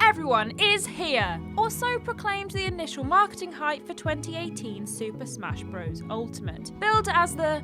Everyone is here, or so proclaimed the initial marketing hype for 2018 Super Smash Bros. Ultimate, billed as the,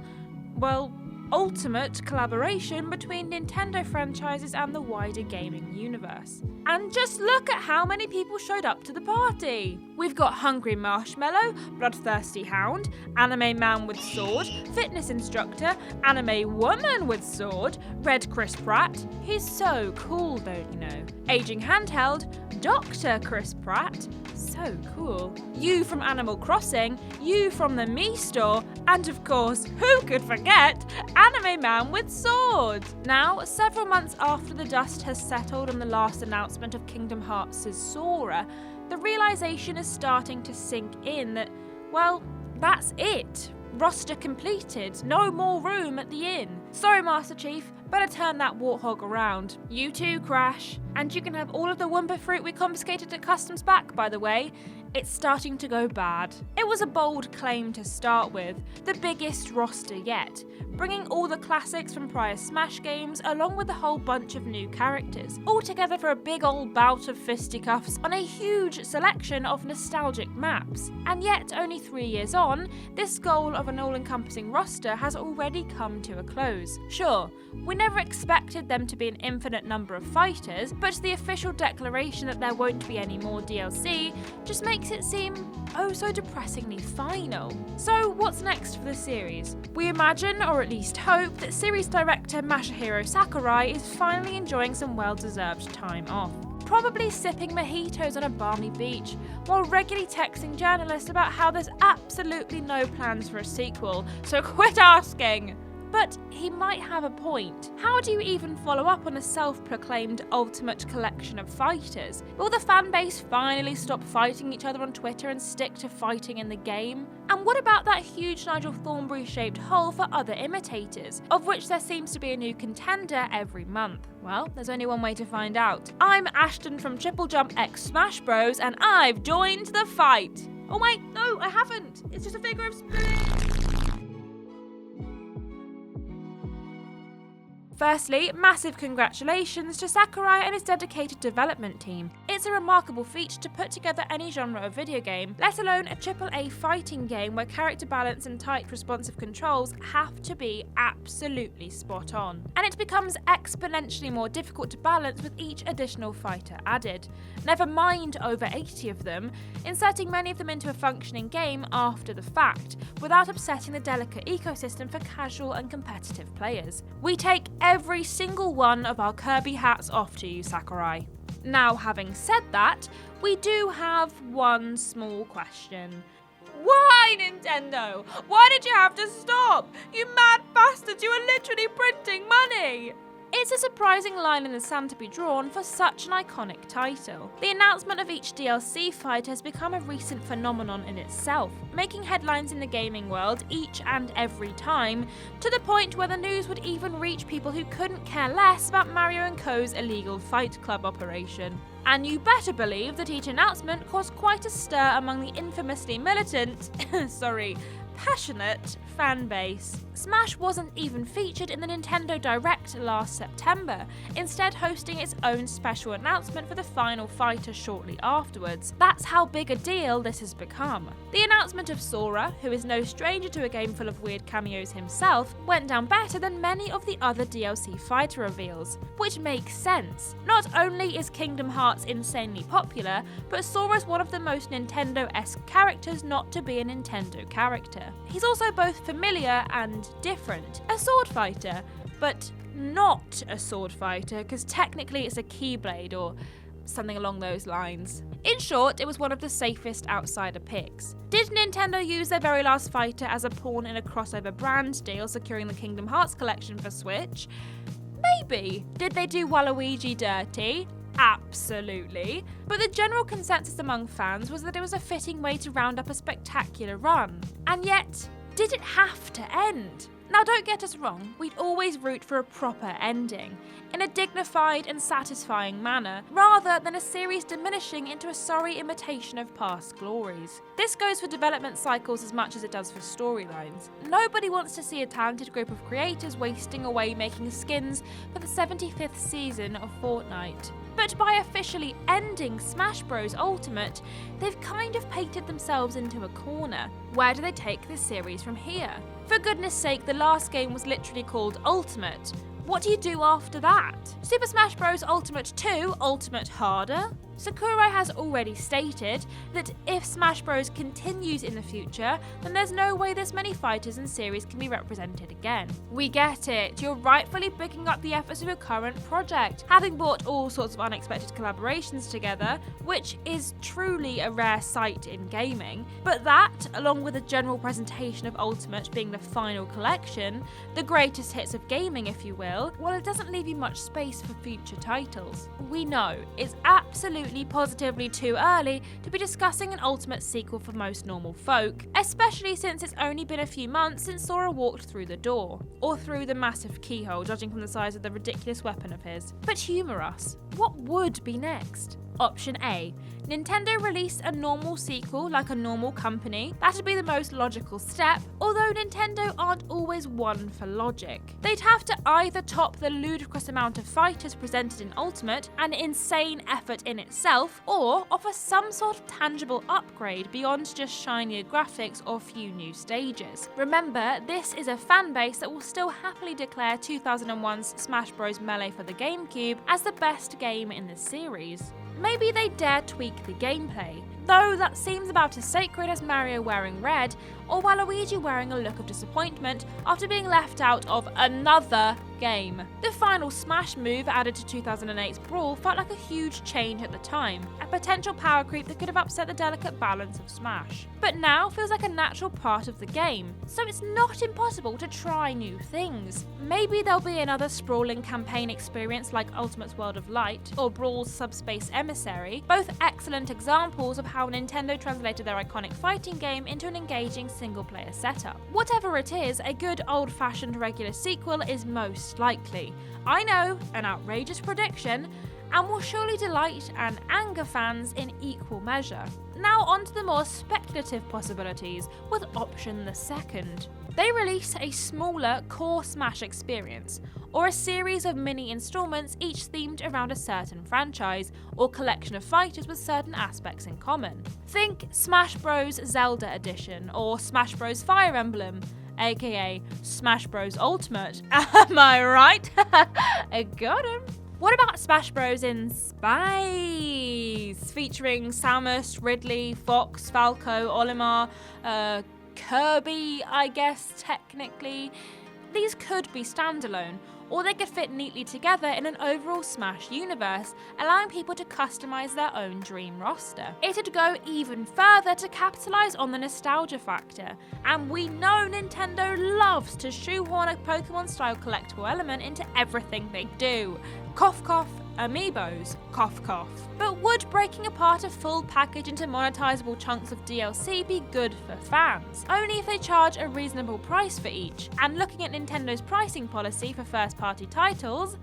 ultimate collaboration between Nintendo franchises and the wider gaming universe. And just look at how many people showed up to the party. We've got Hungry Marshmallow, Bloodthirsty Hound, Anime Man with Sword, Fitness Instructor, Anime Woman with Sword, Red Chris Pratt, he's so cool, don't you know, Aging Handheld, Dr. Chris Pratt, so cool, you from Animal Crossing, you from the Mii Store, and of course, who could forget, Anime Man with Sword! Now, several months after the dust has settled on the last announcement of Kingdom Hearts' Sora, the realisation is starting to sink in that, that's it. Roster completed, no more room at the inn. Sorry, Master Chief, better turn that warthog around. You too, Crash. And you can have all of the Wumpa fruit we confiscated at customs back, by the way. It's starting to go bad. It was a bold claim to start with, the biggest roster yet, bringing all the classics from prior Smash games along with a whole bunch of new characters, all together for a big old bout of fisticuffs on a huge selection of nostalgic maps. And yet, only 3 years on, this goal of an all-encompassing roster has already come to a close. Sure, we never expected them to be an infinite number of fighters, but the official declaration that there won't be any more DLC just makes it seem oh so depressingly final. So what's next for the series? We imagine, or at least hope, that series director Masahiro Sakurai is finally enjoying some well-deserved time off. Probably sipping mojitos on a balmy beach, while regularly texting journalists about how there's absolutely no plans for a sequel, so quit asking! But he might have a point. How do you even follow up on a self-proclaimed ultimate collection of fighters? Will the fanbase finally stop fighting each other on Twitter and stick to fighting in the game? And what about that huge Nigel Thornberry-shaped hole for other imitators, of which there seems to be a new contender every month? Well, there's only one way to find out. I'm Ashton from TripleJump X Smash Bros, and I've joined the fight! Oh wait, no, I haven't! It's just a figure of speech! Firstly, massive congratulations to Sakurai and his dedicated development team. It's a remarkable feat to put together any genre of video game, let alone a AAA fighting game where character balance and tight responsive controls have to be absolutely spot on. And it becomes exponentially more difficult to balance with each additional fighter added. Never mind over 80 of them, inserting many of them into a functioning game after the fact, without upsetting the delicate ecosystem for casual and competitive players. We take every single one of our Kirby hats off to you, Sakurai. Now, having said that, we do have one small question. Why, Nintendo? Why did you have to stop? You mad bastards, you are literally printing money! It's a surprising line in the sand to be drawn for such an iconic title. The announcement of each DLC fight has become a recent phenomenon in itself, making headlines in the gaming world each and every time, to the point where the news would even reach people who couldn't care less about Mario & Co.'s illegal Fight Club operation. And you better believe that each announcement caused quite a stir among the infamously militant, passionate fan base. Smash wasn't even featured in the Nintendo Direct last September, instead hosting its own special announcement for the final fighter shortly afterwards. That's how big a deal this has become. The announcement of Sora, who is no stranger to a game full of weird cameos himself, went down better than many of the other DLC fighter reveals, which makes sense. Not only is Kingdom Hearts insanely popular, but Sora's one of the most Nintendo-esque characters not to be a Nintendo character. He's also both familiar and different. A sword fighter, but not a sword fighter, because technically it's a Keyblade or something along those lines. In short, it was one of the safest outsider picks. Did Nintendo use their very last fighter as a pawn in a crossover brand deal securing the Kingdom Hearts collection for Switch? Maybe. Did they do Waluigi dirty? Absolutely. But the general consensus among fans was that it was a fitting way to round up a spectacular run. And yet, did it have have to end. Now don't get us wrong, we'd always root for a proper ending, in a dignified and satisfying manner, rather than a series diminishing into a sorry imitation of past glories. This goes for development cycles as much as it does for storylines. Nobody wants to see a talented group of creators wasting away making skins for the 75th season of Fortnite. But by officially ending Smash Bros. Ultimate, they've kind of painted themselves into a corner. Where do they take this series from here? For goodness sake, the last game was literally called Ultimate. What do you do after that? Super Smash Bros. Ultimate 2, Ultimate Harder? Sakurai has already stated that if Smash Bros. Continues in the future, then there's no way this many fighters and series can be represented again. We get it, you're rightfully picking up the efforts of your current project, having brought all sorts of unexpected collaborations together, which is truly a rare sight in gaming. But that, along with a general presentation of Ultimate being the final collection, the greatest hits of gaming if you will, well, it doesn't leave you much space for future titles. We know, it's absolutely positively too early to be discussing an Ultimate sequel for most normal folk, especially since it's only been a few months since Sora walked through the door, or through the massive keyhole, judging from the size of the ridiculous weapon of his. But humour us, what would be next? Option A. Nintendo released a normal sequel like a normal company. That'd be the most logical step, although Nintendo aren't always one for logic. They'd have to either top the ludicrous amount of fighters presented in Ultimate, an insane effort in itself, or offer some sort of tangible upgrade beyond just shinier graphics or few new stages. Remember, this is a fanbase that will still happily declare 2001's Smash Bros. Melee for the GameCube as the best game in the series. Maybe they dare tweak the gameplay, though that seems about as sacred as Mario wearing red or Waluigi wearing a look of disappointment after being left out of another game. The final Smash move added to 2008's Brawl felt like a huge change at the time, a potential power creep that could have upset the delicate balance of Smash. But now feels like a natural part of the game, so it's not impossible to try new things. Maybe there'll be another sprawling campaign experience like Ultimate's World of Light or Brawl's Subspace Emissary, both excellent examples of how Nintendo translated their iconic fighting game into an engaging single-player setup. Whatever it is, a good old-fashioned regular sequel is most likely. I know, an outrageous prediction, and will surely delight and anger fans in equal measure. Now on to the more speculative possibilities with option the second. They release a smaller core Smash experience, or a series of mini installments each themed around a certain franchise or collection of fighters with certain aspects in common. Think Smash Bros. Zelda Edition or Smash Bros. Fire Emblem, aka Smash Bros. Ultimate. Am I right? I got him. What about Smash Bros. In space? Featuring Samus, Ridley, Fox, Falco, Olimar, Kirby, I guess, technically. These could be standalone, or they could fit neatly together in an overall Smash universe, allowing people to customize their own dream roster. It'd go even further to capitalize on the nostalgia factor, and we know Nintendo loves to shoehorn a Pokemon-style collectible element into everything they do. Cough cough, amiibos, cough cough. But would breaking apart a full package into monetizable chunks of DLC be good for fans? Only if they charge a reasonable price for each. And looking at Nintendo's pricing policy for first-party titles,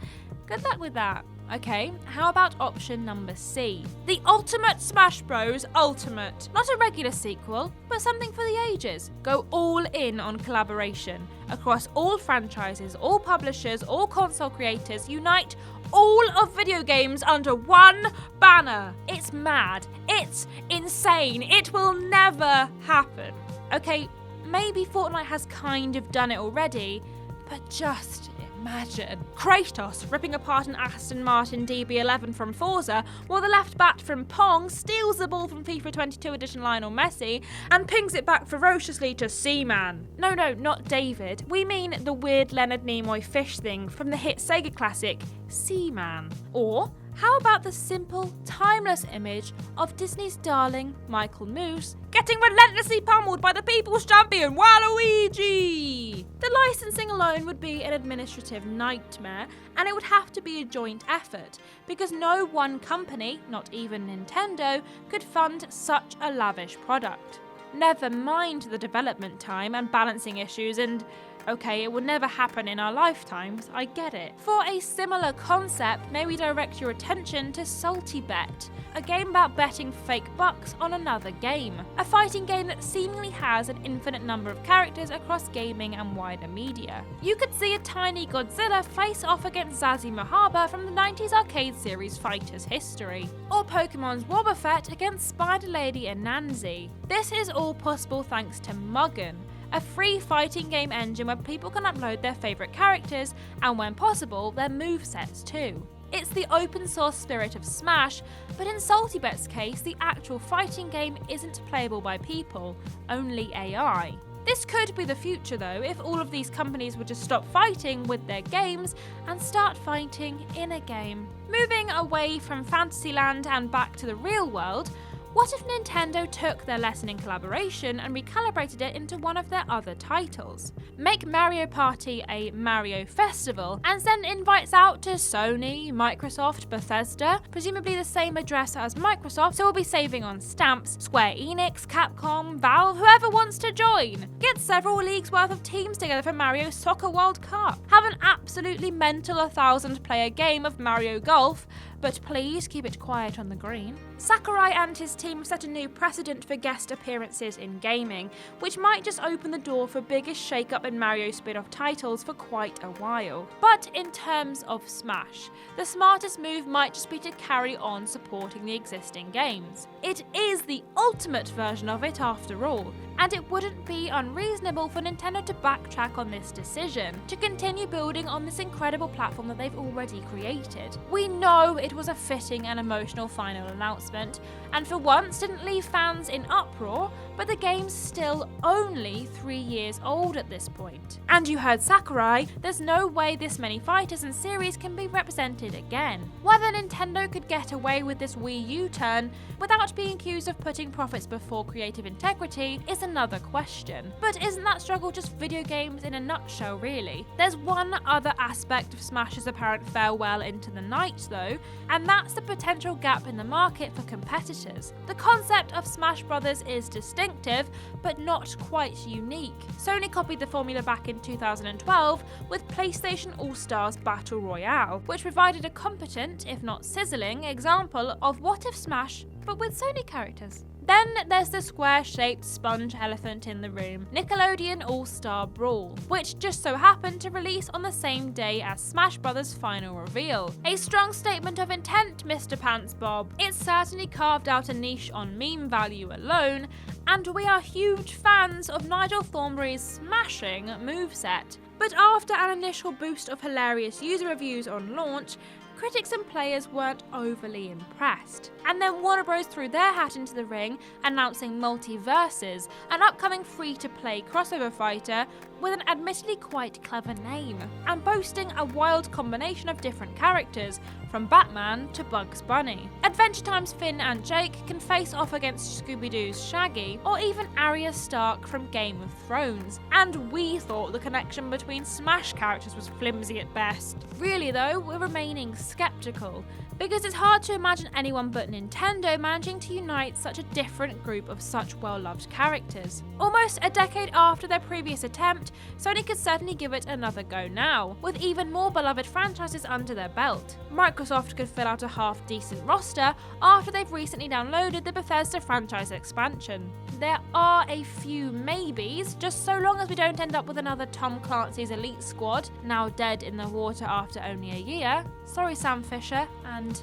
good luck with that. Okay, how about option number C? The Ultimate Smash Bros. Ultimate. Not a regular sequel, but something for the ages. Go all in on collaboration. Across all franchises, all publishers, all console creators, unite all of video games under one banner. It's mad. It's insane. It will never happen. Okay, maybe Fortnite has kind of done it already, but just imagine Kratos ripping apart an Aston Martin DB11 from Forza, while the left bat from Pong steals the ball from FIFA 22 edition Lionel Messi and pings it back ferociously to Seaman. No, not David. We mean the weird Leonard Nimoy fish thing from the hit Sega classic Seaman. Or how about the simple, timeless image of Disney's darling Michael Moose getting relentlessly pummeled by the people's champion Waluigi? The licensing alone would be an administrative nightmare, and it would have to be a joint effort, because no one company, not even Nintendo, could fund such a lavish product. never mind the development time and balancing issues and okay, it will never happen in our lifetimes, I get it. For a similar concept, may we direct your attention to Salty Bet, a game about betting fake bucks on another game. A fighting game that seemingly has an infinite number of characters across gaming and wider media. You could see a tiny Godzilla face off against Zazie Mahaba from the 90s arcade series Fighters History, or Pokemon's Wobbuffet against Spider Lady and Nanzi. This is all possible thanks to Muggin, a free fighting game engine where people can upload their favourite characters and, when possible, their movesets too. It's the open source spirit of Smash, but in Salty Bet's case, the actual fighting game isn't playable by people, only AI. This could be the future though, if all of these companies would just stop fighting with their games and start fighting in a game. Moving away from Fantasyland and back to the real world, what if Nintendo took their lesson in collaboration and recalibrated it into one of their other titles? Make Mario Party a Mario Festival and send invites out to Sony, Microsoft, Bethesda, presumably the same address as Microsoft, so we'll be saving on stamps, Square Enix, Capcom, Valve, whoever wants to join. Get several leagues worth of teams together for Mario Soccer World Cup. Have an absolutely mental 1,000-player game of Mario Golf, but please keep it quiet on the green. Sakurai and his team set a new precedent for guest appearances in gaming, which might just open the door for biggest shake-up in Mario spin-off titles for quite a while. But in terms of Smash, the smartest move might just be to carry on supporting the existing games. It is the ultimate version of it after all, and it wouldn't be unreasonable for Nintendo to backtrack on this decision, to continue building on this incredible platform that they've already created. We know it was a fitting and emotional final announcement, and for once didn't leave fans in uproar, but the game's still only 3 years old at this point. And you heard Sakurai, there's no way this many fighters and series can be represented again. Whether Nintendo could get away with this Wii U turn without being accused of putting profits before creative integrity is another question. But isn't that struggle just video games in a nutshell, really? There's one other aspect of Smash's apparent farewell into the night though, and that's the potential gap in the market for competitors. The concept of Smash Brothers is distinctive, but not quite unique. Sony copied the formula back in 2012 with PlayStation All-Stars Battle Royale, which provided a competent, if not sizzling, example of what if Smash, but with Sony characters. Then there's the square-shaped sponge elephant in the room, Nickelodeon All-Star Brawl, which just so happened to release on the same day as Smash Bros. Final reveal. A strong statement of intent, Mr. Pants Bob. It's certainly carved out a niche on meme value alone, and we are huge fans of Nigel Thornberry's smashing moveset. But after an initial boost of hilarious user reviews on launch, critics and players weren't overly impressed. And then Warner Bros. Threw their hat into the ring, announcing Multiverses, an upcoming free-to-play crossover fighter with an admittedly quite clever name, and boasting a wild combination of different characters, from Batman to Bugs Bunny. Adventure Time's Finn and Jake can face off against Scooby-Doo's Shaggy, or even Arya Stark from Game of Thrones. And we thought the connection between Smash characters was flimsy at best. Really though, we're remaining skeptical, because it's hard to imagine anyone but Nintendo managing to unite such a different group of such well-loved characters. Almost a decade after their previous attempt, Sony could certainly give it another go now, with even more beloved franchises under their belt. Microsoft could fill out a half-decent roster after they've recently downloaded the Bethesda franchise expansion. There are a few maybes, just so long as we don't end up with another Tom Clancy's Elite Squad, now dead in the water after only a year. Sorry Sam Fisher and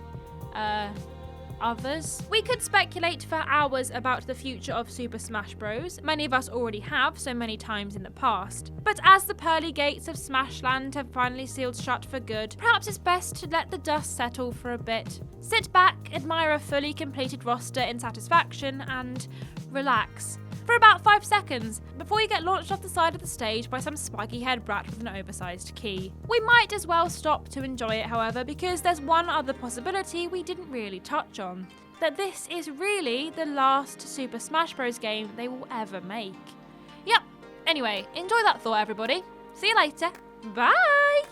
others. We could speculate for hours about the future of Super Smash Bros. Many of us already have so many times in the past. But as the pearly gates of Smashland have finally sealed shut for good, perhaps it's best to let the dust settle for a bit. Sit back, admire a fully completed roster in satisfaction, and relax. For about 5 seconds, before you get launched off the side of the stage by some spiky-haired brat with an oversized key. We might as well stop to enjoy it, however, because there's one other possibility we didn't really touch on. That this is really the last Super Smash Bros. Game they will ever make. Yep. Anyway, enjoy that thought, everybody. See you later. Bye!